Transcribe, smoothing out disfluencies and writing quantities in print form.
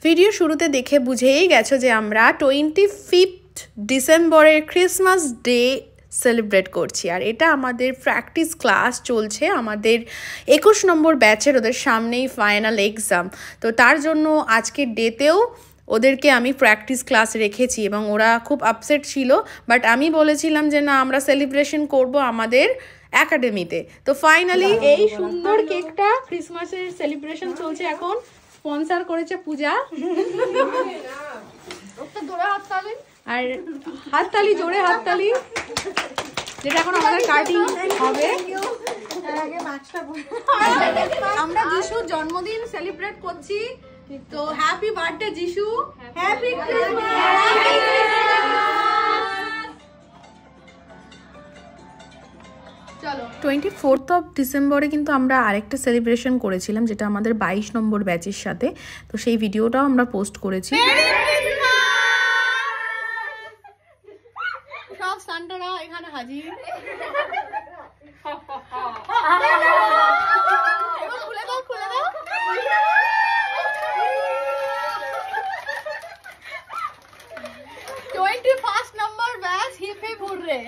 Video শুরুতে দেখে বুঝেই গেছো যে আমরা 25 ডিসেম্বরের ক্রিসমাস ডে সেলিব্রেট করছি। আর এটা আমাদের প্র্যাকটিস ক্লাস চলছে, আমাদের 21 নম্বর ব্যাচের, ওদের সামনেই ফাইনাল এক্সাম। তো তার জন্য আজকের ডেতেও ওদেরকে আমি প্র্যাকটিস ক্লাস রেখেছি এবং ওরা খুব আপসেট ছিল, বাট আমি বলেছিলাম যে না, আমরা সেলিব্রেশন করব আমাদের একাডেমিতে। তো ফাইনালি এই সুন্দর কেকটা, ক্রিসমাসের সেলিব্রেশন চলছে এখন, স্পন্সর করেছে পূজা। আর হাততালি, জোরে হাততালি, যেটা এখন আমাদের কাটিং হবে। আমরা যিশুর জন্মদিন সেলিব্রেট করছি, তো হ্যাপি বার্থডে যিশু, হ্যাপি ক্রিসমাস। 24 ডিসেম্বরে কিন্তু আমরা আরেকটা সেলিব্রেশন করেছিলাম, যেটা আমাদের 22 নম্বর ব্যাচের সাথে। তো সেই ভিডিওটাও আমরা পোস্ট করেছি। সব সান্টারা এখানে হাজির। খুলে দাও, খুলে দাও। 21 নম্বর ব্যাচ, হিপ হিপ হুররে।